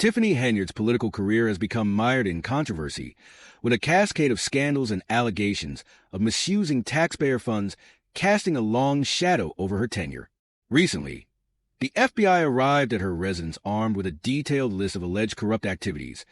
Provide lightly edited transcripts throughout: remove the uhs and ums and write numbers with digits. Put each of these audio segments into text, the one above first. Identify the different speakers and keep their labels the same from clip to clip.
Speaker 1: Tiffany Henyard's political career has become mired in controversy, with a cascade of scandals and allegations of misusing taxpayer funds casting a long shadow over her tenure. Recently, the FBI arrived at her residence armed with a detailed list of alleged corrupt activities,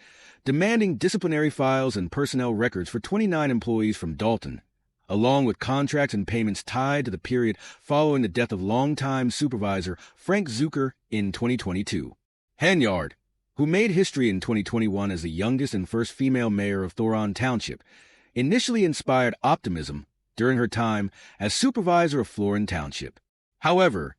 Speaker 1: demanding disciplinary files and personnel records for 29 employees from Dalton, along with contracts and payments tied to the period following the death of longtime supervisor Frank Zucker in 2022. Henyard, who made history in 2021 as the youngest and first female mayor of Thoron Township, initially inspired optimism during her time as supervisor of Florin Township. However,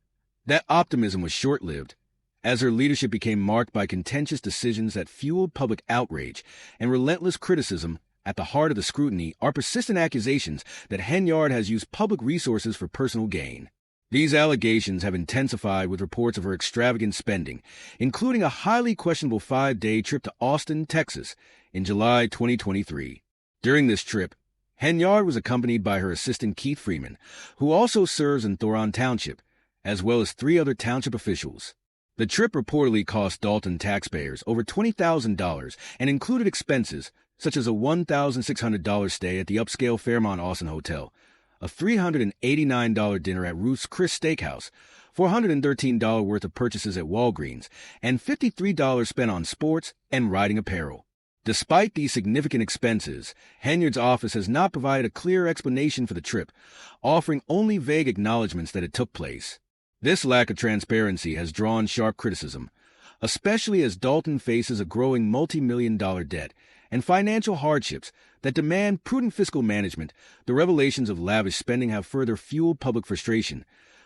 Speaker 1: that optimism was short-lived, as her leadership became marked by contentious decisions that fueled public outrage and relentless criticism. At the heart of the scrutiny are persistent accusations that Henyard has used public resources for personal gain. These allegations have intensified with reports of her extravagant spending, including a highly questionable 5-day trip to Austin, Texas, in July 2023. During this trip, Henyard was accompanied by her assistant Keith Freeman, who also serves in Thoron Township, as well as 3 other township officials. The trip reportedly cost Dalton taxpayers over $20,000 and included expenses such as a $1,600 stay at the upscale Fairmont Austin Hotel, a $389 dinner at Ruth's Chris Steakhouse, $413 worth of purchases at Walgreens, and $53 spent on sports and riding apparel. Despite these significant expenses, Henyard's office has not provided a clear explanation for the trip, offering only vague acknowledgments that it took place. This lack of transparency has drawn sharp criticism, especially as Dalton faces a growing multi-million-dollar debt and financial hardships that demand prudent fiscal management. The revelations of lavish spending have further fueled public frustration,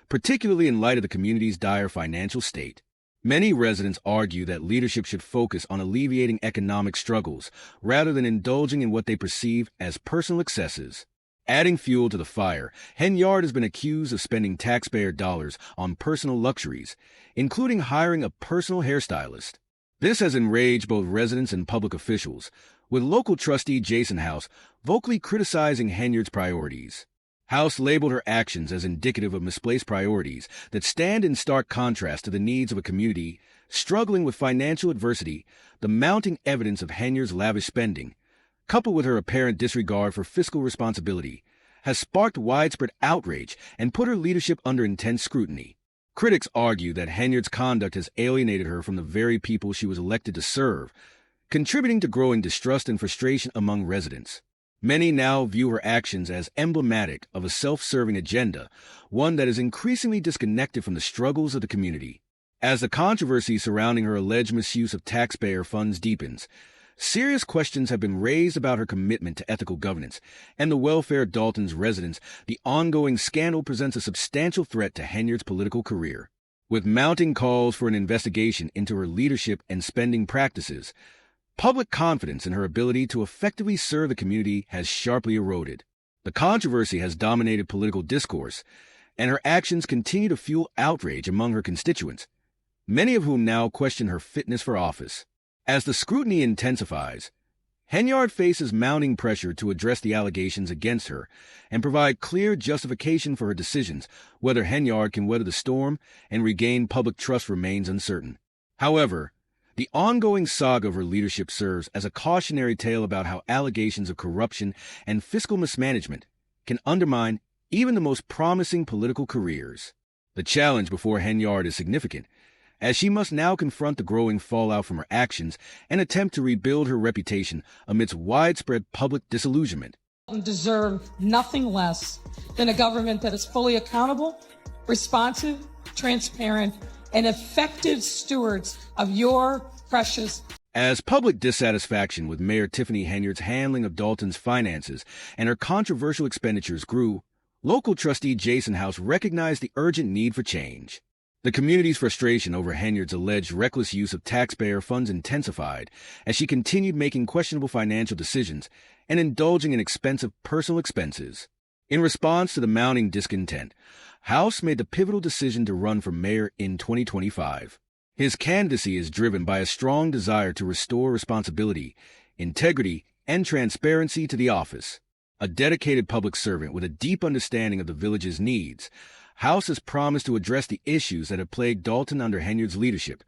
Speaker 1: particularly in light of the community's dire financial state. Many residents argue that leadership should focus on alleviating economic struggles rather than indulging in what they perceive as personal excesses. Adding fuel to the fire, Henyard has been accused of spending taxpayer dollars on personal luxuries, including hiring a personal hairstylist. This has enraged both residents and public officials, with local trustee Jason House vocally criticizing Henyard's priorities. House labeled her actions as indicative of misplaced priorities that stand in stark contrast to the needs of a community struggling with financial adversity. The mounting evidence of Henyard's lavish spending, coupled with her apparent disregard for fiscal responsibility, has sparked widespread outrage and put her leadership under intense scrutiny. Critics argue that Henyard's conduct has alienated her from the very people she was elected to serve, contributing to growing distrust and frustration among residents. Many now view her actions as emblematic of a self-serving agenda, one that is increasingly disconnected from the struggles of the community. As the controversy surrounding her alleged misuse of taxpayer funds deepens, serious questions have been raised about her commitment to ethical governance and the welfare of Dalton's residents. The ongoing scandal presents a substantial threat to Henyard's political career. With mounting calls for an investigation into her leadership and spending practices, public confidence in her ability to effectively serve the community has sharply eroded. The controversy has dominated political discourse, and her actions continue to fuel outrage among her constituents, many of whom now question her fitness for office. As the scrutiny intensifies, Henyard faces mounting pressure to address the allegations against her and provide clear justification for her decisions. Whether Henyard can weather the storm and regain public trust remains uncertain. However, the ongoing saga of her leadership serves as a cautionary tale about how allegations of corruption and fiscal mismanagement can undermine even the most promising political careers. The challenge before Henyard is significant, as she must now confront the growing fallout from her actions and attempt to rebuild her reputation amidst widespread public disillusionment.
Speaker 2: Deserve nothing less than a government that is fully accountable, responsive, transparent, and effective stewards of your precious.
Speaker 1: As public dissatisfaction with Mayor Tiffany Henyard's handling of Dalton's finances and her controversial expenditures grew, local trustee Jason House recognized the urgent need for change. The community's frustration over Henyard's alleged reckless use of taxpayer funds intensified as she continued making questionable financial decisions and indulging in expensive personal expenses. In response to the mounting discontent, House made the pivotal decision to run for mayor in 2025. His candidacy is driven by a strong desire to restore responsibility, integrity, and transparency to the office. A dedicated public servant with a deep understanding of the village's needs, House has promised to address the issues that have plagued Dalton under Henyard's leadership,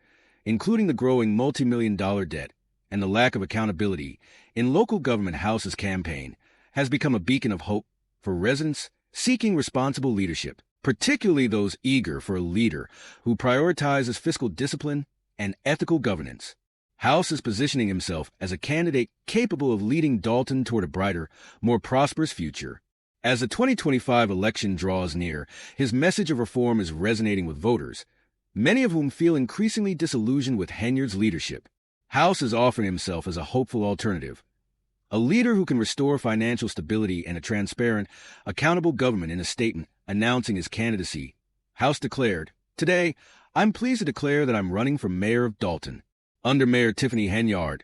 Speaker 1: including the growing multi-million-dollar debt and the lack of accountability in local government. House's campaign has become a beacon of hope for residents seeking responsible leadership, particularly those eager for a leader who prioritizes fiscal discipline and ethical governance. House is positioning himself as a candidate capable of leading Dalton toward a brighter, more prosperous future. As the 2025 election draws near, his message of reform is resonating with voters, many of whom feel increasingly disillusioned with Henyard's leadership. House is offering himself as a hopeful alternative, a leader who can restore financial stability and a transparent, accountable government. In a statement announcing his candidacy, House declared, "Today, I'm pleased to declare that I'm running for mayor of Dalton." Under Mayor Tiffany Henyard,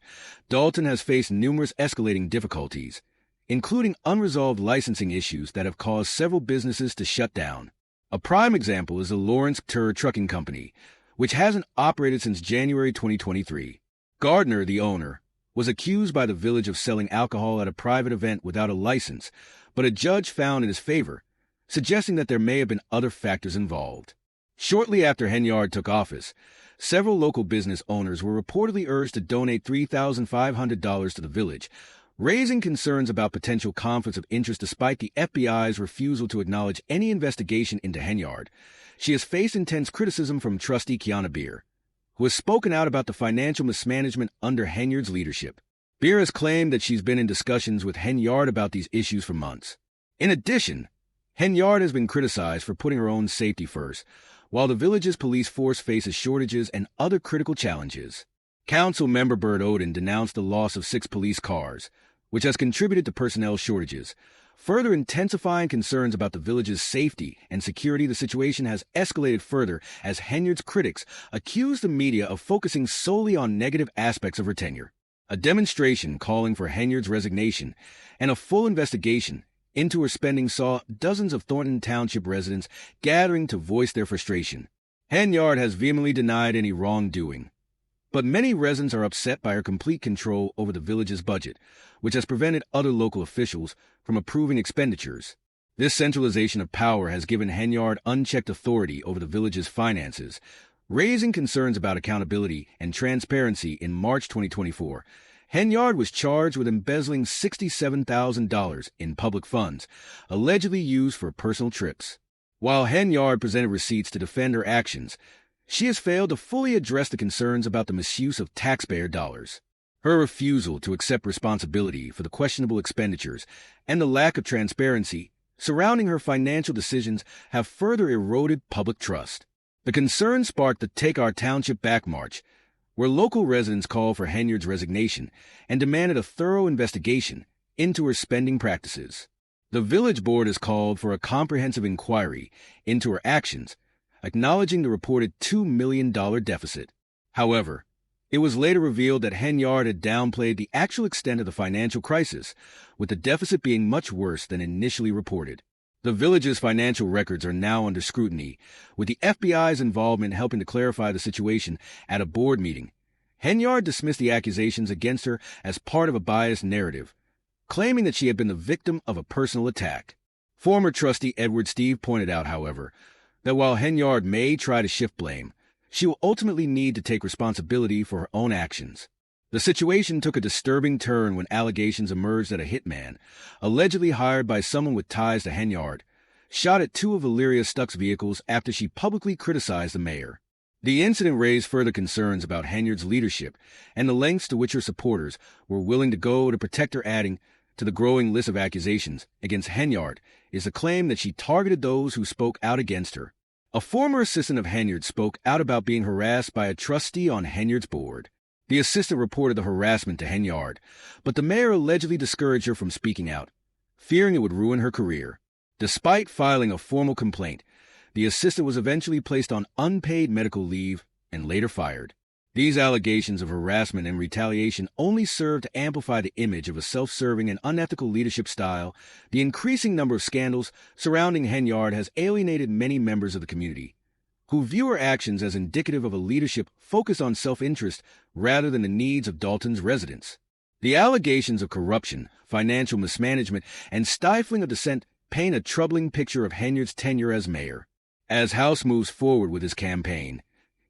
Speaker 1: Dalton has faced numerous escalating difficulties, including unresolved licensing issues that have caused several businesses to shut down. A prime example is the Lawrence Tur Trucking Company, which hasn't operated since January 2023. Gardner, the owner, was accused by the village of selling alcohol at a private event without a license, but a judge found in his favor, suggesting that there may have been other factors involved. Shortly after Henyard took office, several local business owners were reportedly urged to donate $3,500 to the village, raising concerns about potential conflicts of interest. Despite the FBI's refusal to acknowledge any investigation into Henyard, she has faced intense criticism from trustee Kiana Beer, who has spoken out about the financial mismanagement under Henyard's leadership. Beer has claimed that she's been in discussions with Henyard about these issues for months. In addition, Henyard has been criticized for putting her own safety first, while the village's police force faces shortages and other critical challenges. Council member Bert Oden denounced the loss of 6 police cars, which has contributed to personnel shortages, further intensifying concerns about the village's safety and security. The situation has escalated further as Henyard's critics accuse the media of focusing solely on negative aspects of her tenure. A demonstration calling for Henyard's resignation and a full investigation into her spending saw dozens of Thornton Township residents gathering to voice their frustration. Henyard has vehemently denied any wrongdoing, but many residents are upset by her complete control over the village's budget, which has prevented other local officials from approving expenditures. This centralization of power has given Henyard unchecked authority over the village's finances, raising concerns about accountability and transparency. In March 2024, Henyard was charged with embezzling $67,000 in public funds, allegedly used for personal trips. While Henyard presented receipts to defend her actions, she has failed to fully address the concerns about the misuse of taxpayer dollars. Her refusal to accept responsibility for the questionable expenditures and the lack of transparency surrounding her financial decisions have further eroded public trust. The concern sparked the Take Our Township Back March, where local residents called for Henyard's resignation and demanded a thorough investigation into her spending practices. The village board has called for a comprehensive inquiry into her actions, acknowledging the reported $2 million deficit. However, it was later revealed that Henyard had downplayed the actual extent of the financial crisis, with the deficit being much worse than initially reported. The village's financial records are now under scrutiny, with the FBI's involvement helping to clarify the situation at a board meeting. Henyard dismissed the accusations against her as part of a biased narrative, claiming that she had been the victim of a personal attack. Former trustee Edward Steve pointed out, however, that while Henyard may try to shift blame, she will ultimately need to take responsibility for her own actions. The situation took a disturbing turn when allegations emerged that a hitman, allegedly hired by someone with ties to Henyard, shot at 2 of Valeria Stuck's vehicles after she publicly criticized the mayor. The incident raised further concerns about Henyard's leadership and the lengths to which her supporters were willing to go to protect her. Adding to the growing list of accusations against Henyard is the claim that she targeted those who spoke out against her. A former assistant of Henyard spoke out about being harassed by a trustee on Henyard's board. The assistant reported the harassment to Henyard, but the mayor allegedly discouraged her from speaking out, fearing it would ruin her career. Despite filing a formal complaint, the assistant was eventually placed on unpaid medical leave and later fired. These allegations of harassment and retaliation only serve to amplify the image of a self-serving and unethical leadership style. The increasing number of scandals surrounding Henyard has alienated many members of the community, who view her actions as indicative of a leadership focused on self-interest rather than the needs of Dalton's residents. The allegations of corruption, financial mismanagement, and stifling of dissent paint a troubling picture of Henyard's tenure as mayor. As House moves forward with his campaign,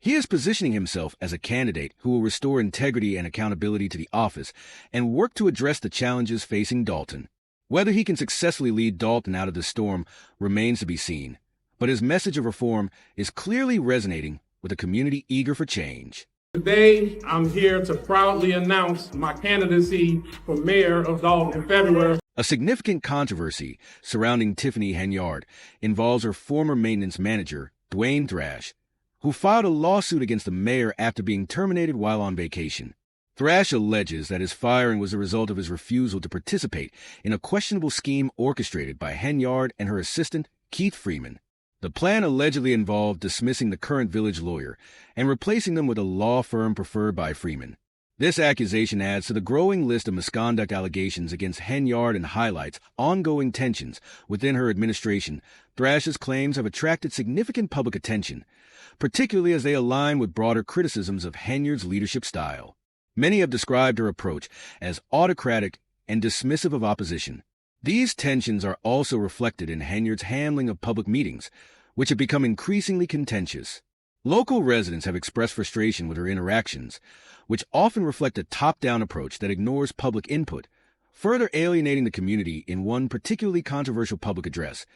Speaker 1: He is positioning himself as a candidate who will restore integrity and accountability to the office and work to address the challenges facing Dalton. Whether he can successfully lead Dalton out of the storm remains to be seen, but his message of reform is clearly resonating with a community eager for change.
Speaker 3: Today, I'm here to proudly announce my candidacy for mayor of Dalton in February.
Speaker 1: A significant controversy surrounding Tiffany Henyard involves her former maintenance manager, Dwayne Thrash, who filed a lawsuit against the mayor after being terminated while on vacation. Thrash alleges that his firing was the result of his refusal to participate in a questionable scheme orchestrated by Henyard and her assistant, Keith Freeman. The plan allegedly involved dismissing the current village lawyer and replacing them with a law firm preferred by Freeman. This accusation adds to the growing list of misconduct allegations against Henyard and highlights ongoing tensions within her administration. Thrash's claims have attracted significant public attention, particularly as they align with broader criticisms of Henyard's leadership style. Many have described her approach as autocratic and dismissive of opposition. These tensions are also reflected in Henyard's handling of public meetings, which have become increasingly contentious. Local residents have expressed frustration with her interactions, which often reflect a top-down approach that ignores public input, further alienating the community. In one particularly controversial public address,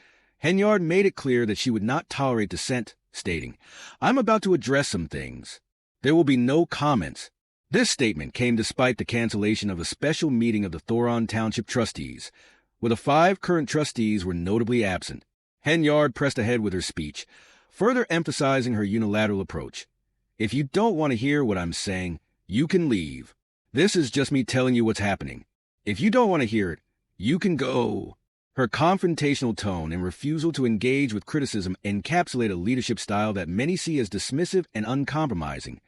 Speaker 1: Henyard made it clear that she would not tolerate dissent, stating, "I'm about to address some things. There will be no comments." This statement came despite the cancellation of a special meeting of the Thoron Township trustees, where the 5 current trustees were notably absent. Henyard pressed ahead with her speech, further emphasizing her unilateral approach. "If you don't want to hear what I'm saying, you can leave. This is just me telling you what's happening. If you don't want to hear it, you can go." Her confrontational tone and refusal to engage with criticism encapsulate a leadership style that many see as dismissive and uncompromising,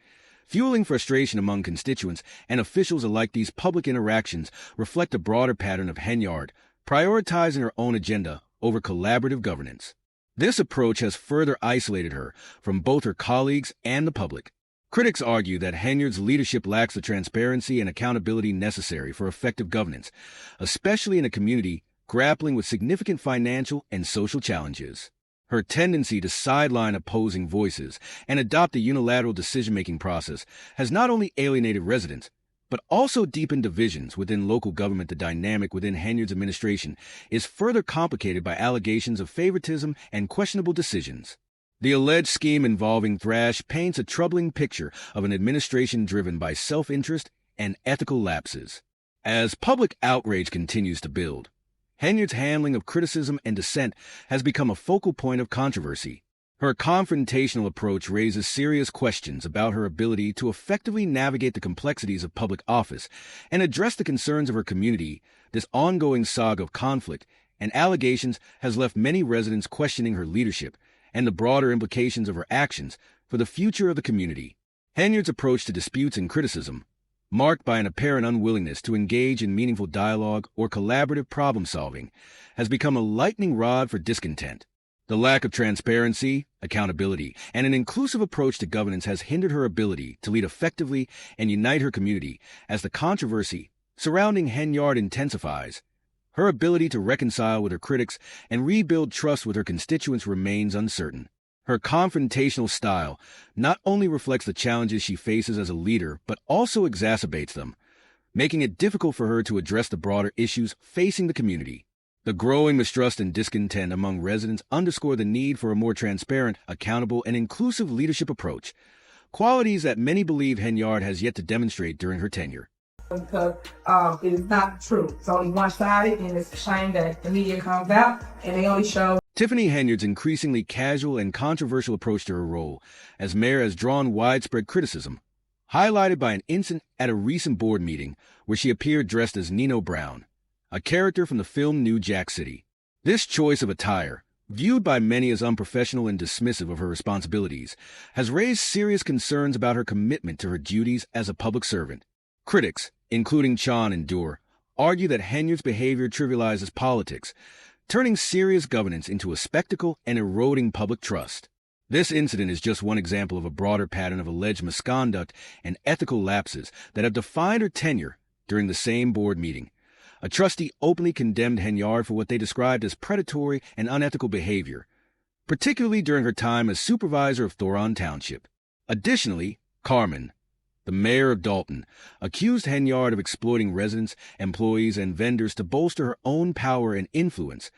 Speaker 1: fueling frustration among constituents and officials alike. These public interactions reflect a broader pattern of Henyard prioritizing her own agenda over collaborative governance. This approach has further isolated her from both her colleagues and the public. Critics argue that Henyard's leadership lacks the transparency and accountability necessary for effective governance, especially in a community grappling with significant financial and social challenges. Her tendency to sideline opposing voices and adopt a unilateral decision-making process has not only alienated residents, but also deepened divisions within local government. The dynamic within Henyard's administration is further complicated by allegations of favoritism and questionable decisions. The alleged scheme involving Thrash paints a troubling picture of an administration driven by self-interest and ethical lapses. As public outrage continues to build, Henyard's handling of criticism and dissent has become a focal point of controversy. Her confrontational approach raises serious questions about her ability to effectively navigate the complexities of public office and address the concerns of her community. This ongoing saga of conflict and allegations has left many residents questioning her leadership and the broader implications of her actions for the future of the community. Henyard's approach to disputes and criticism, marked by an apparent unwillingness to engage in meaningful dialogue or collaborative problem-solving, has become a lightning rod for discontent. The lack of transparency, accountability, and an inclusive approach to governance has hindered her ability to lead effectively and unite her community. As the controversy surrounding Henyard intensifies, her ability to reconcile with her critics and rebuild trust with her constituents remains uncertain. Her confrontational style not only reflects the challenges she faces as a leader, but also exacerbates them, making it difficult for her to address the broader issues facing the community. The growing mistrust and discontent among residents underscore the need for a more transparent, accountable, and inclusive leadership approach, qualities that many believe Henyard has yet to demonstrate during her tenure.
Speaker 4: Because it is not true. It's only one-sided, and it's a shame that the media comes out and they only show.
Speaker 1: Tiffany Henyard's increasingly casual and controversial approach to her role as mayor has drawn widespread criticism, highlighted by an incident at a recent board meeting where she appeared dressed as Nino Brown, a character from the film New Jack City. This choice of attire, viewed by many as unprofessional and dismissive of her responsibilities, has raised serious concerns about her commitment to her duties as a public servant. Critics, including Chan and Doerr, argue that Henyard's behavior trivializes politics, turning serious governance into a spectacle and eroding public trust. This incident is just one example of a broader pattern of alleged misconduct and ethical lapses that have defined her tenure during the same board meeting. A trustee openly condemned Henyard for what they described as predatory and unethical behavior, particularly during her time as supervisor of Thoron Township. Additionally, Carmen, the mayor of Dalton, accused Henyard of exploiting residents, employees, and vendors to bolster her own power and influence,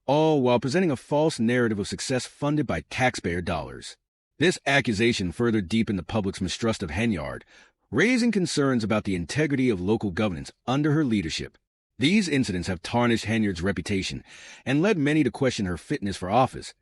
Speaker 1: all while presenting a false narrative of success funded by taxpayer dollars. This accusation further deepened the public's mistrust of Henyard, raising concerns about the integrity of local governance under her leadership. These incidents have tarnished Henyard's reputation and led many to question her fitness for office,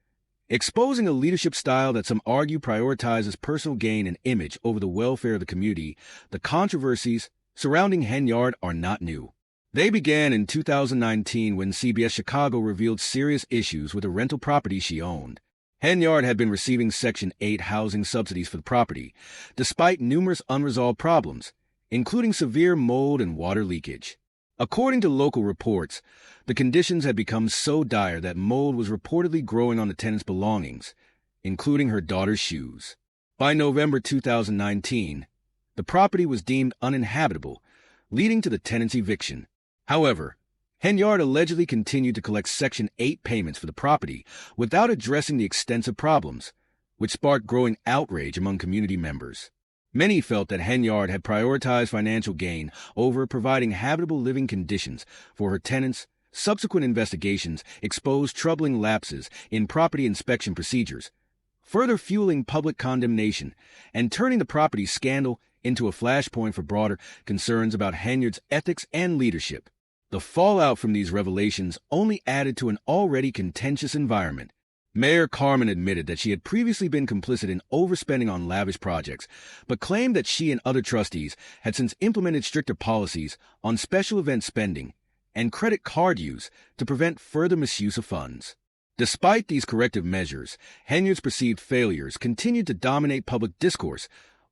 Speaker 1: exposing a leadership style that some argue prioritizes personal gain and image over the welfare of the community. The controversies surrounding Henyard are not new. They began in 2019 when CBS Chicago revealed serious issues with the rental property she owned. Henyard had been receiving Section 8 housing subsidies for the property, despite numerous unresolved problems, including severe mold and water leakage. According to local reports, the conditions had become so dire that mold was reportedly growing on the tenant's belongings, including her daughter's shoes. By November 2019, the property was deemed uninhabitable, leading to the tenant's eviction. However, Henyard allegedly continued to collect Section 8 payments for the property without addressing the extensive problems, which sparked growing outrage among community members. Many felt that Henyard had prioritized financial gain over providing habitable living conditions for her tenants. Subsequent investigations exposed troubling lapses in property inspection procedures, further fueling public condemnation and turning the property scandal into a flashpoint for broader concerns about Henyard's ethics and leadership. The fallout from these revelations only added to an already contentious environment. Mayor Carmen admitted that she had previously been complicit in overspending on lavish projects, but claimed that she and other trustees had since implemented stricter policies on special event spending and credit card use to prevent further misuse of funds. Despite these corrective measures, Henyard's perceived failures continued to dominate public discourse,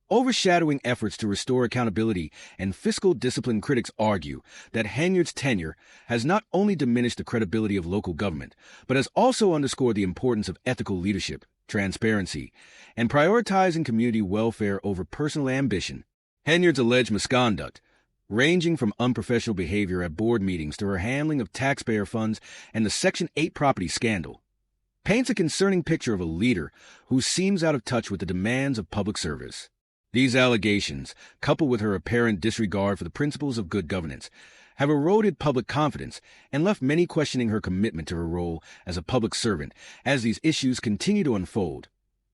Speaker 1: overshadowing efforts to restore accountability and fiscal discipline. Critics argue that Henyard's tenure has not only diminished the credibility of local government, but has also underscored the importance of ethical leadership, transparency, and prioritizing community welfare over personal ambition. Henyard's alleged misconduct, ranging from unprofessional behavior at board meetings to her handling of taxpayer funds and the Section 8 property scandal, paints a concerning picture of a leader who seems out of touch with the demands of public service. These allegations, coupled with her apparent disregard for the principles of good governance, have eroded public confidence and left many questioning her commitment to her role as a public servant as these issues continue to unfold.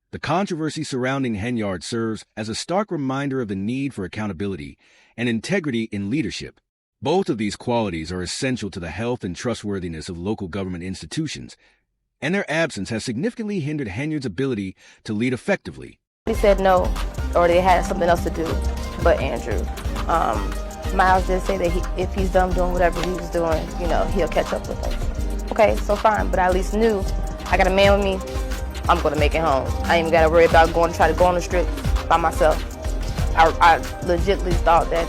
Speaker 1: The controversy surrounding Henyard serves as a stark reminder of the need for accountability and integrity in leadership. Both of these qualities are essential to the health and trustworthiness of local government institutions, and their absence has significantly hindered Henyard's ability to lead effectively.
Speaker 5: He said no, or they had something else to do, but Andrew. Miles did say that if he's done doing whatever he was doing, he'll catch up with us. Okay, so fine, but I at least knew I got a man with me, I'm gonna make it home. I ain't even gotta worry about try to go on the strip by myself. I legitimately thought that,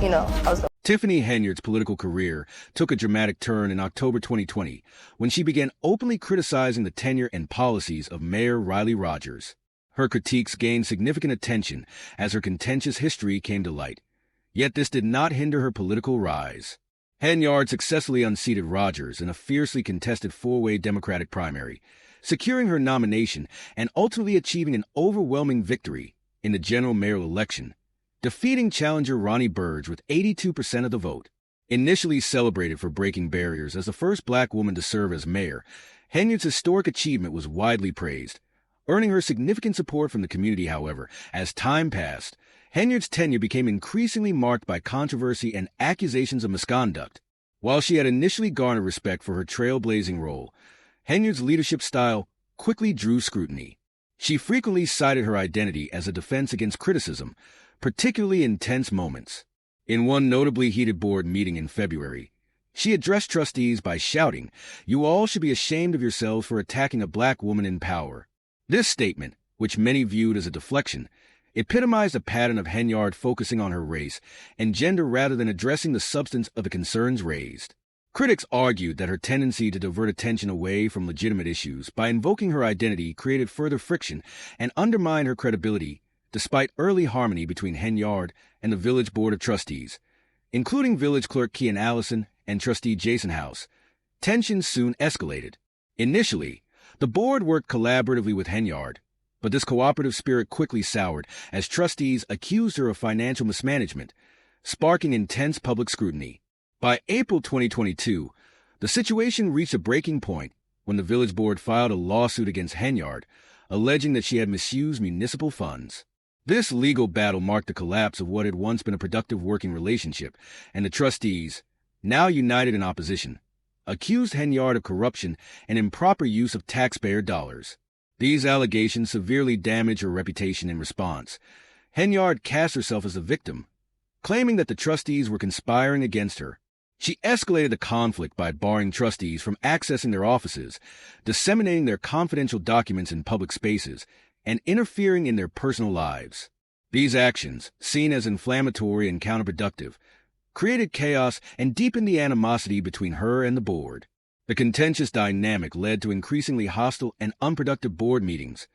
Speaker 5: I was.
Speaker 1: Tiffany Henyard's political career took a dramatic turn in October 2020 when she began openly criticizing the tenure and policies of Mayor Riley Rogers. Her critiques gained significant attention as her contentious history came to light. Yet this did not hinder her political rise. Henyard successfully unseated Rogers in a fiercely contested four-way Democratic primary, securing her nomination and ultimately achieving an overwhelming victory in the general mayoral election, defeating challenger Ronnie Burge with 82% of the vote. Initially celebrated for breaking barriers as the first black woman to serve as mayor, Henyard's historic achievement was widely praised, earning her significant support from the community. However, as time passed, Henyard's tenure became increasingly marked by controversy and accusations of misconduct. While she had initially garnered respect for her trailblazing role, Henyard's leadership style quickly drew scrutiny. She frequently cited her identity as a defense against criticism, particularly in tense moments. In one notably heated board meeting in February, she addressed trustees by shouting, "You all should be ashamed of yourselves for attacking a black woman in power." This statement, which many viewed as a deflection, epitomized a pattern of Henyard focusing on her race and gender rather than addressing the substance of the concerns raised. Critics argued that her tendency to divert attention away from legitimate issues by invoking her identity created further friction and undermined her credibility, despite early harmony between Henyard and the Village Board of Trustees, including Village Clerk Kian Allison and Trustee Jason House. Tensions soon escalated. Initially, the board worked collaboratively with Henyard, But this cooperative spirit quickly soured as trustees accused her of financial mismanagement, sparking intense public scrutiny. By April 2022, the situation reached a breaking point when the village board filed a lawsuit against Henyard, alleging that she had misused municipal funds. This legal battle marked the collapse of what had once been a productive working relationship, and the trustees, now united in opposition, accused Henyard of corruption and improper use of taxpayer dollars. These allegations severely damaged her reputation. In response, Henyard cast herself as a victim, claiming that the trustees were conspiring against her. She escalated the conflict by barring trustees from accessing their offices, disseminating their confidential documents in public spaces, and interfering in their personal lives. These actions, seen as inflammatory and counterproductive, created chaos and deepened the animosity between her and the board. The contentious dynamic led to increasingly hostile and unproductive board meetings,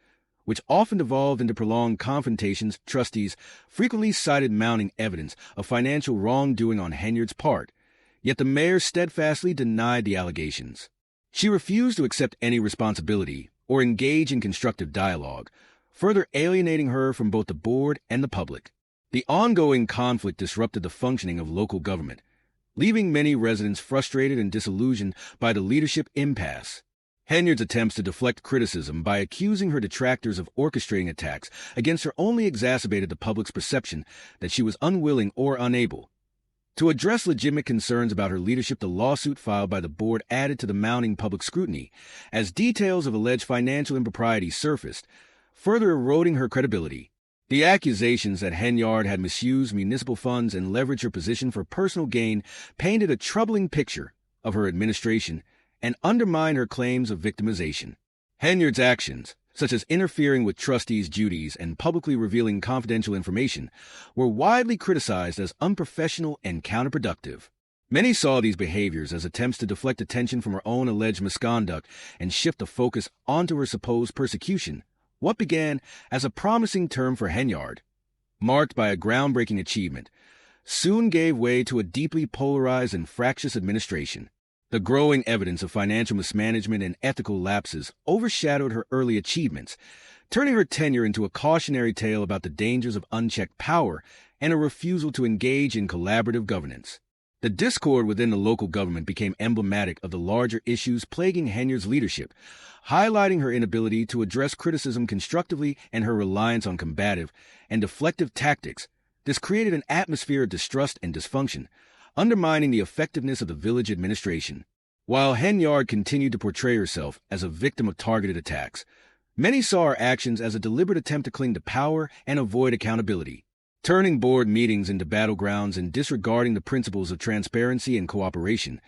Speaker 1: which often devolved into prolonged confrontations. Trustees frequently cited mounting evidence of financial wrongdoing on Henyard's part, yet the mayor steadfastly denied the allegations. She refused to accept any responsibility or engage in constructive dialogue, further alienating her from both the board and the public. The ongoing conflict disrupted the functioning of local government, leaving many residents frustrated and disillusioned by the leadership impasse. Henyard's attempts to deflect criticism by accusing her detractors of orchestrating attacks against her only exacerbated the public's perception that she was unwilling or unable. To address legitimate concerns about her leadership, the lawsuit filed by the board added to the mounting public scrutiny, as details of alleged financial improprieties surfaced, further eroding her credibility. The accusations that Henyard had misused municipal funds and leveraged her position for personal gain painted a troubling picture of her administration and undermined her claims of victimization. Henyard's actions, such as interfering with trustees' duties and publicly revealing confidential information, were widely criticized as unprofessional and counterproductive. Many saw these behaviors as attempts to deflect attention from her own alleged misconduct and shift the focus onto her supposed persecution. What began as a promising term for Henyard, marked by a groundbreaking achievement, soon gave way to a deeply polarized and fractious administration. The growing evidence of financial mismanagement and ethical lapses overshadowed her early achievements, turning her tenure into a cautionary tale about the dangers of unchecked power and a refusal to engage in collaborative governance. The discord within the local government became emblematic of the larger issues plaguing Henyard's leadership, highlighting her inability to address criticism constructively and her reliance on combative and deflective tactics. This created an atmosphere of distrust and dysfunction, undermining the effectiveness of the village administration. While Henyard continued to portray herself as a victim of targeted attacks, many saw her actions as a deliberate attempt to cling to power and avoid accountability, turning board meetings into battlegrounds and disregarding the principles of transparency and cooperation.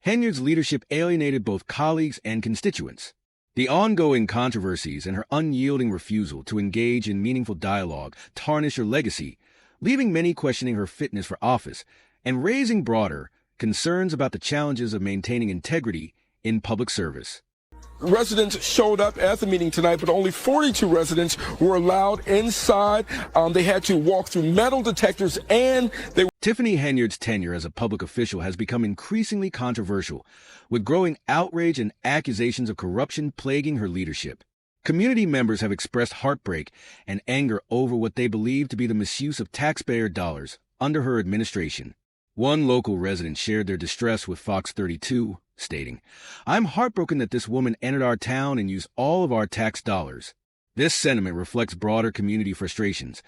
Speaker 1: Henyard's leadership alienated both colleagues and constituents. The ongoing controversies and her unyielding refusal to engage in meaningful dialogue tarnished her legacy, leaving many questioning her fitness for office and raising broader concerns about the challenges of maintaining integrity in public service.
Speaker 6: Residents showed up at the meeting tonight, but only 42 residents were allowed inside. They had to walk through metal detectors, and they
Speaker 1: Tiffany Henyard's tenure as a public official has become increasingly controversial, with growing outrage and accusations of corruption plaguing her leadership. Community members have expressed heartbreak and anger over what they believe to be the misuse of taxpayer dollars under her administration. One local resident shared their distress with Fox 32, stating, "I'm heartbroken that this woman entered our town and used all of our tax dollars." This sentiment reflects broader community frustrations,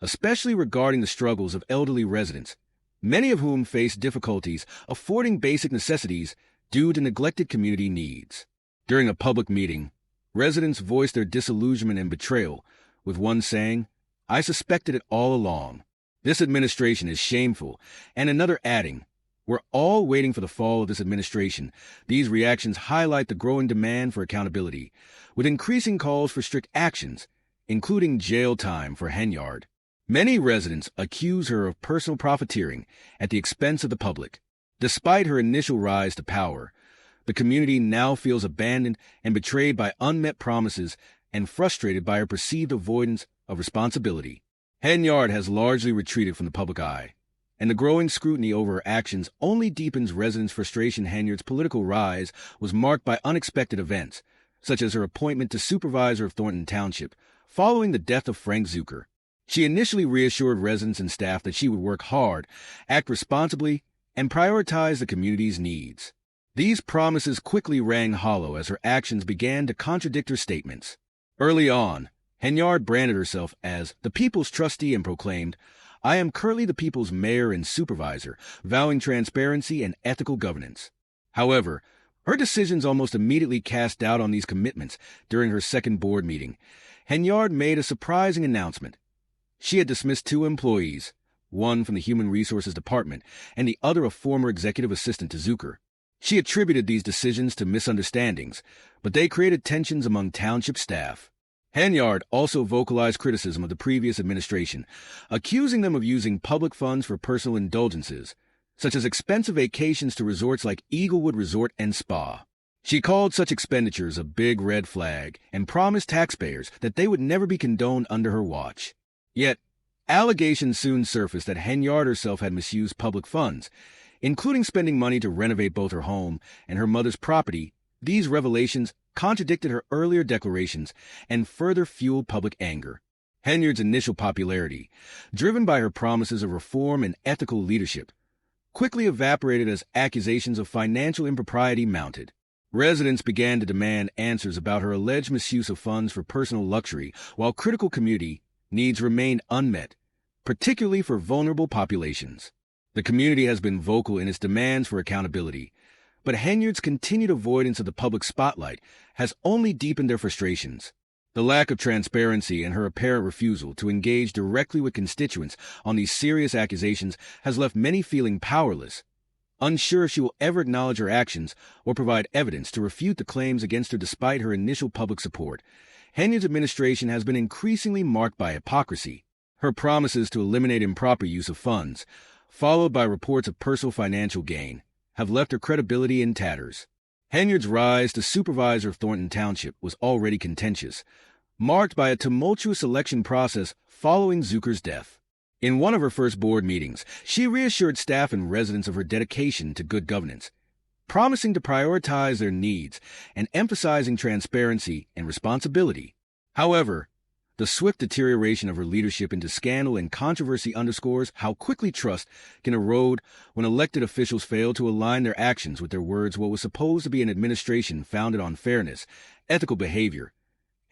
Speaker 1: especially regarding the struggles of elderly residents, many of whom face difficulties affording basic necessities due to neglected community needs. During a public meeting, residents voiced their disillusionment and betrayal, with one saying, "I suspected it all along. This administration is shameful," and another adding, "We're all waiting for the fall of this administration." These reactions highlight the growing demand for accountability, with increasing calls for strict actions, including jail time for Henyard. Many residents accuse her of personal profiteering at the expense of the public. Despite her initial rise to power, the community now feels abandoned and betrayed by unmet promises and frustrated by her perceived avoidance of responsibility. Henyard has largely retreated from the public eye, and the growing scrutiny over her actions only deepens residents' frustration. Henyard's political rise was marked by unexpected events, such as her appointment to supervisor of Thornton Township, following the death of Frank Zucker. She initially reassured residents and staff that she would work hard, act responsibly, and prioritize the community's needs. These promises quickly rang hollow as her actions began to contradict her statements. Early on, Henyard branded herself as the people's trustee and proclaimed, "I am currently the people's mayor and supervisor, vowing transparency and ethical governance." However, her decisions almost immediately cast doubt on these commitments. During her second board meeting, Henyard made a surprising announcement. She had dismissed 2 employees, one from the Human Resources Department and the other a former executive assistant to Zucker. She attributed these decisions to misunderstandings, but they created tensions among township staff. Henyard also vocalized criticism of the previous administration, accusing them of using public funds for personal indulgences, such as expensive vacations to resorts like Eaglewood Resort and Spa. She called such expenditures a big red flag and promised taxpayers that they would never be condoned under her watch. Yet, allegations soon surfaced that Henyard herself had misused public funds, including spending money to renovate both her home and her mother's property. These revelations contradicted her earlier declarations and further fueled public anger. Henyard's initial popularity, driven by her promises of reform and ethical leadership, quickly evaporated as accusations of financial impropriety mounted. Residents began to demand answers about her alleged misuse of funds for personal luxury, while critical community needs remained unmet, particularly for vulnerable populations. The community has been vocal in its demands for accountability, but Henyard's continued avoidance of the public spotlight has only deepened their frustrations. The lack of transparency and her apparent refusal to engage directly with constituents on these serious accusations has left many feeling powerless, unsure if she will ever acknowledge her actions or provide evidence to refute the claims against her despite her initial public support. Henyard's administration has been increasingly marked by hypocrisy. Her promises to eliminate improper use of funds, followed by reports of personal financial gain, have left her credibility in tatters. Henyard's rise to supervisor of Thornton Township was already contentious, marked by a tumultuous election process following Zucker's death. In one of her first board meetings, she reassured staff and residents of her dedication to good governance, promising to prioritize their needs and emphasizing transparency and responsibility. However, the swift deterioration of her leadership into scandal and controversy underscores how quickly trust can erode when elected officials fail to align their actions with their words. What was supposed to be an administration founded on fairness, ethical behavior,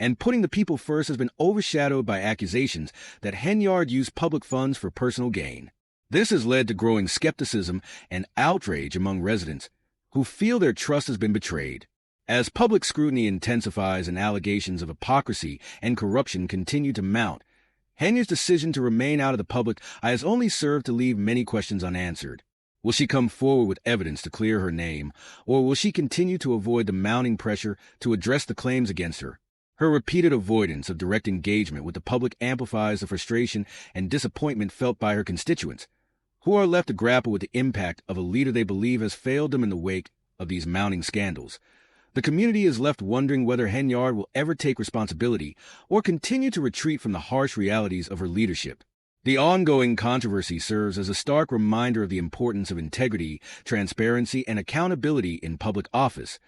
Speaker 1: and putting the people first has been overshadowed by accusations that Henyard used public funds for personal gain. This has led to growing skepticism and outrage among residents who feel their trust has been betrayed. As public scrutiny intensifies and allegations of hypocrisy and corruption continue to mount, Henyard's decision to remain out of the public eye has only served to leave many questions unanswered. Will she come forward with evidence to clear her name, or will she continue to avoid the mounting pressure to address the claims against her? Her repeated avoidance of direct engagement with the public amplifies the frustration and disappointment felt by her constituents, who are left to grapple with the impact of a leader they believe has failed them in the wake of these mounting scandals. The community is left wondering whether Henyard will ever take responsibility or continue to retreat from the harsh realities of her leadership. The ongoing controversy serves as a stark reminder of the importance of integrity, transparency, and accountability in public office,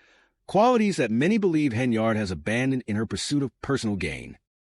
Speaker 1: qualities that many believe Henyard has abandoned in her pursuit of personal gain.